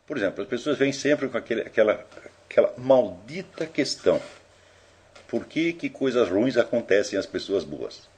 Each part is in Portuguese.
Por exemplo, as pessoas vêm sempre com aquela maldita questão. Por que coisas ruins acontecem às pessoas boas?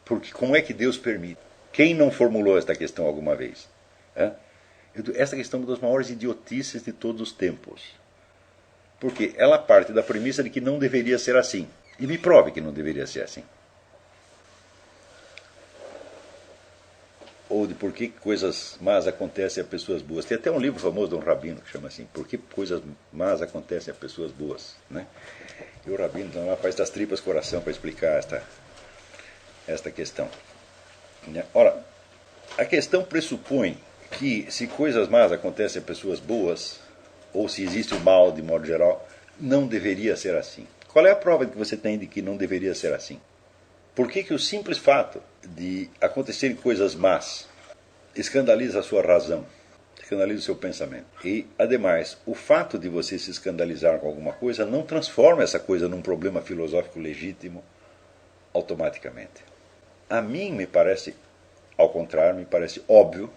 Porque como é que Deus permite? Quem não formulou esta questão alguma vez? Essa questão é uma das maiores idiotices de todos os tempos. Porque ela parte da premissa de que não deveria ser assim. E me prove que não deveria ser assim. Ou de por que coisas más acontecem a pessoas boas. Tem até um livro famoso de um rabino que chama assim, Por que coisas más acontecem a pessoas boas. Né? E o rabino então, lá faz das tripas coração para explicar esta questão. Ora, a questão pressupõe que se coisas más acontecem a pessoas boas, ou se existe o mal de modo geral, não deveria ser assim. Qual é a prova que você tem de que não deveria ser assim? Por que o simples fato de acontecerem coisas más escandaliza a sua razão, escandaliza o seu pensamento? E, ademais, o fato de você se escandalizar com alguma coisa não transforma essa coisa num problema filosófico legítimo automaticamente. A mim me parece, ao contrário, me parece óbvio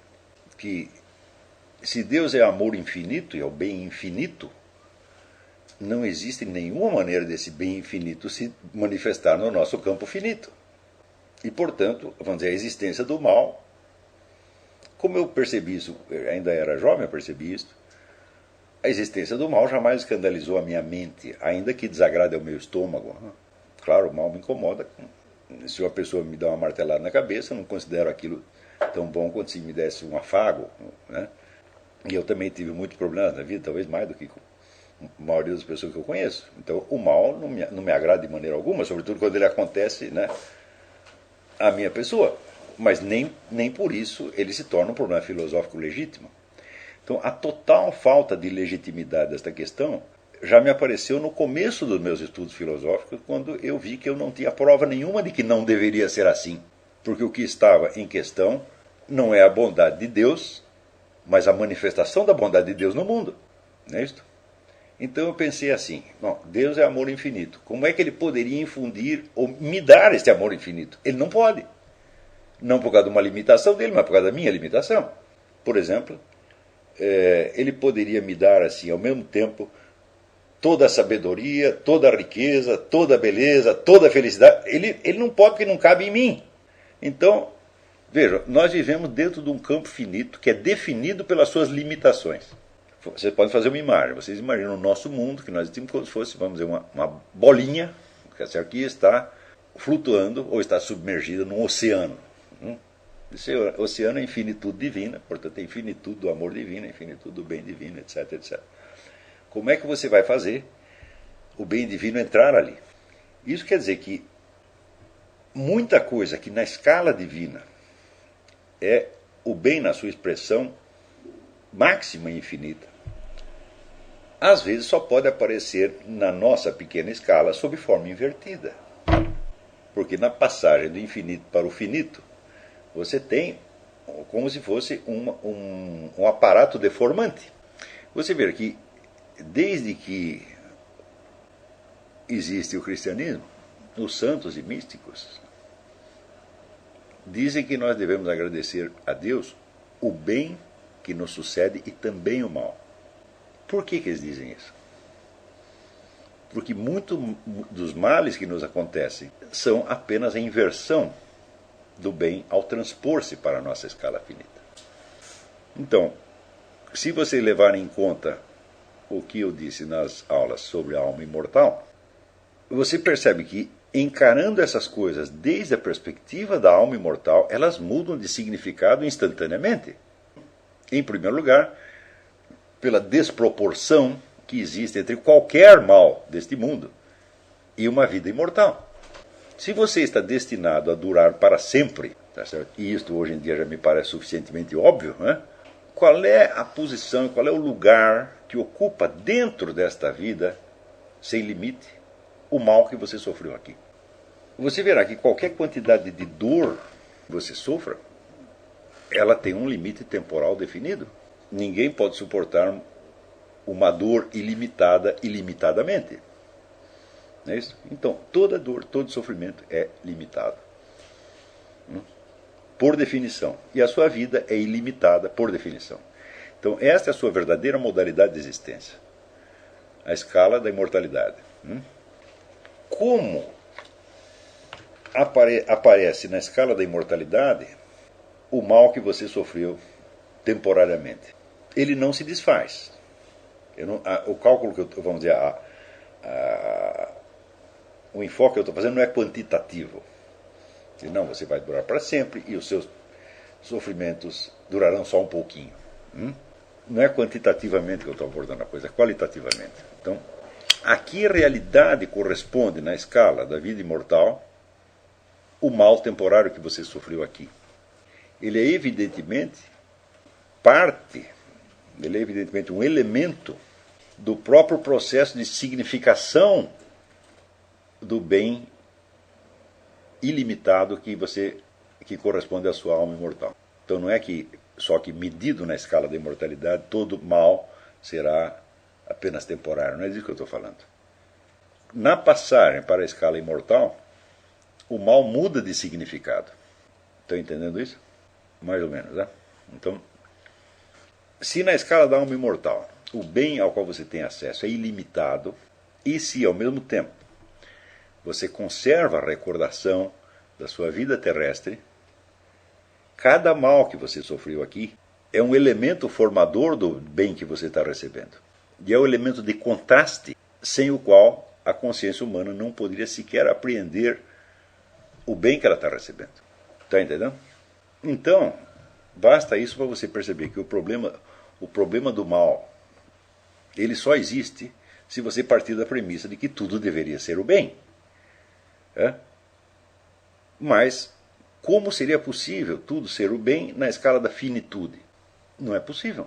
que se Deus é amor infinito e é o bem infinito, não existe nenhuma maneira desse bem infinito se manifestar no nosso campo finito. E, portanto, vamos dizer, a existência do mal, como eu percebi isso, eu ainda era jovem, eu percebi isso, a existência do mal jamais escandalizou a minha mente, ainda que desagrade ao meu estômago. Claro, o mal me incomoda. Se uma pessoa me dá uma martelada na cabeça, eu não considero aquilo tão bom quanto se me desse um afago. Né? E eu também tive muitos problemas na vida, talvez mais do que com a maioria das pessoas que eu conheço. Então o mal não me agrada de maneira alguma, sobretudo quando ele acontece, né, à minha pessoa. Mas nem por isso ele se torna um problema filosófico legítimo. Então a total falta de legitimidade desta questão já me apareceu no começo dos meus estudos filosóficos, quando eu vi que eu não tinha prova nenhuma de que não deveria ser assim. Porque o que estava em questão não é a bondade de Deus, mas a manifestação da bondade de Deus no mundo. Não é isso? Então eu pensei assim, bom, Deus é amor infinito. Como é que ele poderia infundir ou me dar este amor infinito? Ele não pode. Não por causa de uma limitação dele, mas por causa da minha limitação. Por exemplo, ele poderia me dar assim, ao mesmo tempo, toda a sabedoria, toda a riqueza, toda a beleza, toda a felicidade. Ele não pode porque não cabe em mim. Então, veja, nós vivemos dentro de um campo finito que é definido pelas suas limitações. Vocês podem fazer uma imagem. Vocês imaginam o nosso mundo, que nós temos como se fosse, vamos dizer, uma bolinha, que essa aqui está flutuando ou está submergida num oceano. Esse oceano é infinitude divina, portanto é infinitude do amor divino, infinitude do bem divino, etc, etc. Como é que você vai fazer o bem divino entrar ali? Isso quer dizer que muita coisa que na escala divina é o bem na sua expressão máxima e infinita, às vezes só pode aparecer na nossa pequena escala sob forma invertida. Porque na passagem do infinito para o finito, você tem como se fosse um aparato deformante. Você vê que desde que existe o cristianismo, os santos e místicos dizem que nós devemos agradecer a Deus o bem que nos sucede e também o mal. Por que eles dizem isso? Porque muitos dos males que nos acontecem são apenas a inversão do bem ao transpor-se para a nossa escala finita. Então, se você levar em conta o que eu disse nas aulas sobre a alma imortal, você percebe que, encarando essas coisas desde a perspectiva da alma imortal, elas mudam de significado instantaneamente. Em primeiro lugar, pela desproporção que existe entre qualquer mal deste mundo e uma vida imortal. Se você está destinado a durar para sempre, tá certo? E isto hoje em dia já me parece suficientemente óbvio, né? Qual é a posição, qual é o lugar que ocupa dentro desta vida, sem limite, o mal que você sofreu aqui? Você verá que qualquer quantidade de dor que você sofra, ela tem um limite temporal definido. Ninguém pode suportar uma dor ilimitada ilimitadamente. Não é isso? Então, toda dor, todo sofrimento é limitado. Por definição. E a sua vida é ilimitada por definição. Então, esta é a sua verdadeira modalidade de existência. A escala da imortalidade. Como aparece na escala da imortalidade o mal que você sofreu temporariamente? Ele não se desfaz. O cálculo que vamos dizer, o enfoque que eu estou fazendo não é quantitativo. Não, você vai durar para sempre e os seus sofrimentos durarão só um pouquinho. Não é quantitativamente que eu estou abordando a coisa, é qualitativamente. Então, a que realidade corresponde na escala da vida imortal o mal temporário que você sofreu aqui? Ele é evidentemente um elemento do próprio processo de significação do bem ilimitado que corresponde à sua alma imortal. Então não é que só que medido na escala da imortalidade todo mal será apenas temporário, não é disso que eu estou falando. Na passagem para a escala imortal, o mal muda de significado. Estão entendendo isso? Mais ou menos, né? Então, se na escala da alma imortal o bem ao qual você tem acesso é ilimitado, e se ao mesmo tempo você conserva a recordação da sua vida terrestre, cada mal que você sofreu aqui é um elemento formador do bem que você está recebendo. E é um elemento de contraste sem o qual a consciência humana não poderia sequer apreender o bem que ela está recebendo. Está entendendo? Então, basta isso para você perceber que o problema do mal, ele só existe se você partir da premissa de que tudo deveria ser o bem. Mas como seria possível tudo ser o bem na escala da finitude? Não é possível.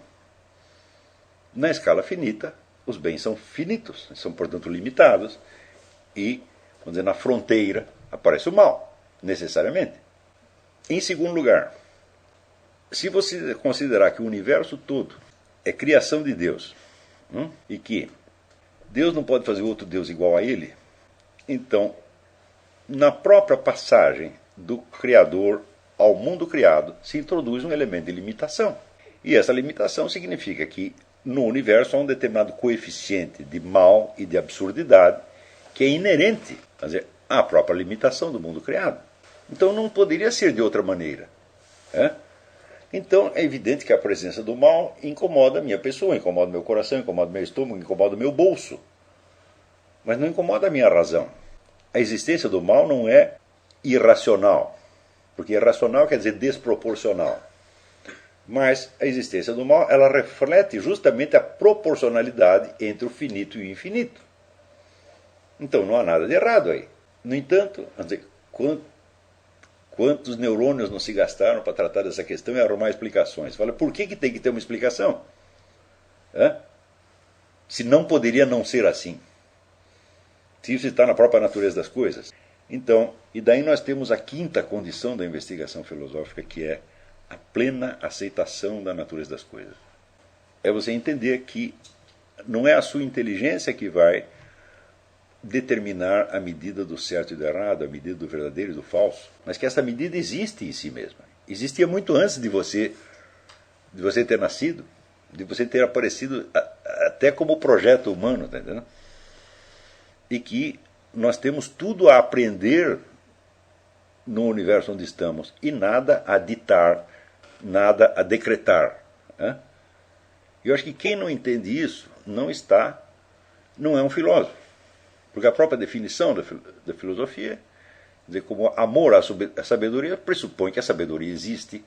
Na escala finita, os bens são finitos, são portanto limitados, e, vamos dizer, na fronteira aparece o mal, necessariamente. Em segundo lugar, se você considerar que o universo todo é criação de Deus, e que Deus não pode fazer outro Deus igual a ele, então, na própria passagem do Criador ao mundo criado, se introduz um elemento de limitação. E essa limitação significa que no universo há um determinado coeficiente de mal e de absurdidade que é inerente, quer dizer, à própria limitação do mundo criado. Então não poderia ser de outra maneira. Então é evidente que a presença do mal incomoda a minha pessoa, incomoda meu coração, incomoda meu estômago, incomoda meu bolso. Mas não incomoda a minha razão. A existência do mal não é irracional, porque irracional quer dizer desproporcional. Mas a existência do mal, ela reflete justamente a proporcionalidade entre o finito e o infinito. Então não há nada de errado aí. No entanto, quantos neurônios não se gastaram para tratar dessa questão e arrumar explicações? Fala, por que tem que ter uma explicação? Se não poderia não ser assim. Se isso está na própria natureza das coisas. Então, e daí nós temos a quinta condição da investigação filosófica, que é a plena aceitação da natureza das coisas. É você entender que não é a sua inteligência que vai determinar a medida do certo e do errado, a medida do verdadeiro e do falso, mas que essa medida existe em si mesma. Existia muito antes de você ter nascido, de você ter aparecido até como projeto humano, tá entendendo? E que nós temos tudo a aprender no universo onde estamos e nada a ditar, nada a decretar. Eu acho que quem não entende isso não é um filósofo. Porque a própria definição da filosofia, dizer, como amor à sabedoria, pressupõe que a sabedoria existe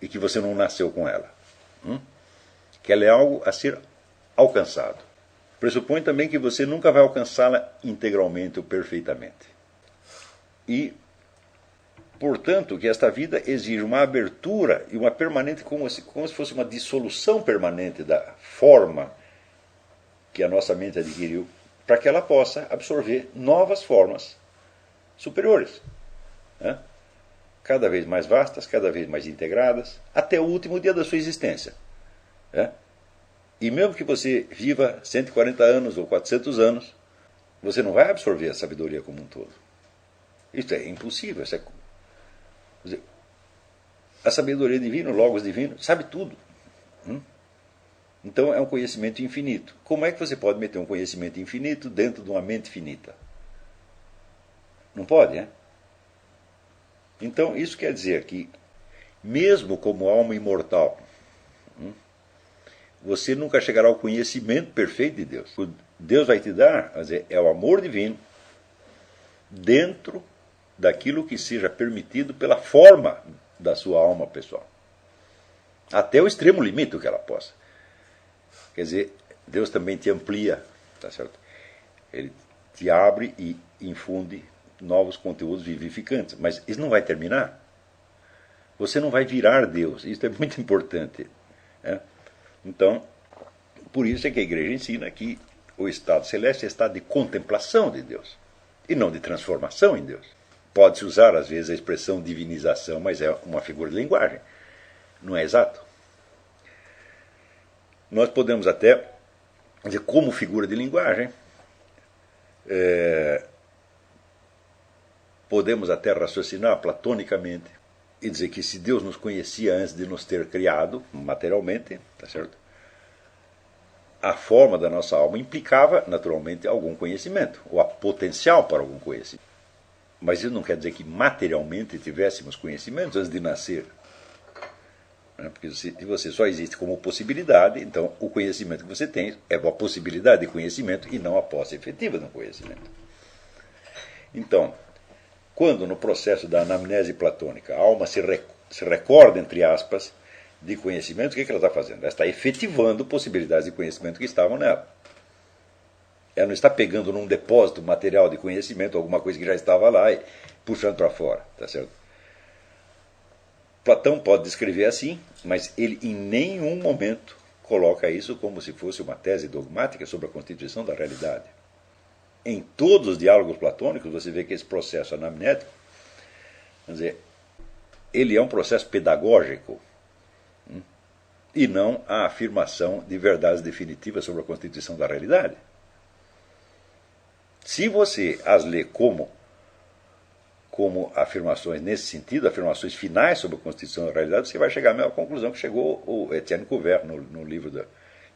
e que você não nasceu com ela. Que ela é algo a ser alcançado. Pressupõe também que você nunca vai alcançá-la integralmente ou perfeitamente. E, portanto, que esta vida exige uma abertura e uma permanente, como se fosse uma dissolução permanente da forma que a nossa mente adquiriu, para que ela possa absorver novas formas superiores. Cada vez mais vastas, cada vez mais integradas, até o último dia da sua existência. E mesmo que você viva 140 anos ou 400 anos, você não vai absorver a sabedoria como um todo. Isso é impossível. A sabedoria divina, o Logos divino, sabe tudo. Então é um conhecimento infinito. Como é que você pode meter um conhecimento infinito dentro de uma mente finita? Não pode, né? Então isso quer dizer que, mesmo como alma imortal, você nunca chegará ao conhecimento perfeito de Deus. O Deus vai te dar, quer dizer, é o amor divino dentro daquilo que seja permitido pela forma da sua alma pessoal. Até o extremo limite do que ela possa. Quer dizer, Deus também te amplia, tá certo? Ele te abre e infunde novos conteúdos vivificantes. Mas isso não vai terminar. Você não vai virar Deus. Isso é muito importante. Né? Então, por isso é que a igreja ensina que o estado celeste é estado de contemplação de Deus e não de transformação em Deus. Pode-se usar, às vezes, a expressão divinização, mas é uma figura de linguagem. Não é exato. Nós podemos até dizer, como figura de linguagem, podemos até raciocinar platonicamente e dizer que se Deus nos conhecia antes de nos ter criado materialmente, tá certo? A forma da nossa alma implicava, naturalmente, algum conhecimento, ou a potencial para algum conhecimento. Mas isso não quer dizer que materialmente tivéssemos conhecimentos antes de nascer. Porque se você só existe como possibilidade, então o conhecimento que você tem é uma possibilidade de conhecimento e não a posse efetiva do conhecimento. Então, quando no processo da anamnese platônica a alma se recorda, entre aspas, de conhecimento, o que ela está fazendo? Ela está efetivando possibilidades de conhecimento que estavam nela. Ela não está pegando num depósito material de conhecimento alguma coisa que já estava lá e puxando para fora, tá certo? Platão pode descrever assim, mas ele em nenhum momento coloca isso como se fosse uma tese dogmática sobre a constituição da realidade. Em todos os diálogos platônicos você vê que esse processo anamnético, quer dizer, ele é um processo pedagógico e não a afirmação de verdades definitivas sobre a constituição da realidade. Se você as lê como afirmações nesse sentido, afirmações finais sobre a constituição da realidade, você vai chegar à mesma conclusão que chegou o Etienne Couvert no livro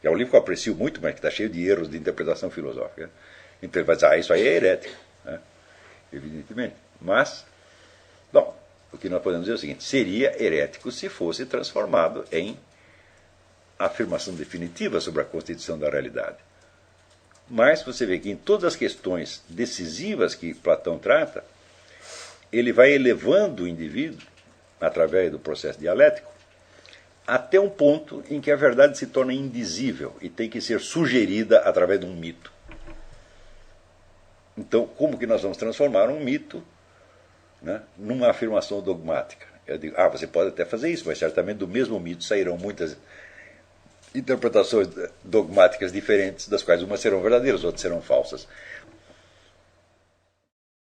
que é um livro que eu aprecio muito, mas que está cheio de erros de interpretação filosófica. Então ele vai dizer, isso aí é herético, né? Evidentemente. Mas, bom, o que nós podemos dizer é o seguinte, seria herético se fosse transformado em afirmação definitiva sobre a constituição da realidade. Mas você vê que em todas as questões decisivas que Platão trata, ele vai elevando o indivíduo, através do processo dialético, até um ponto em que a verdade se torna indizível e tem que ser sugerida através de um mito. Então, como que nós vamos transformar um mito, né, numa afirmação dogmática? Eu digo, você pode até fazer isso, mas certamente do mesmo mito sairão muitas interpretações dogmáticas diferentes, das quais umas serão verdadeiras, outras serão falsas.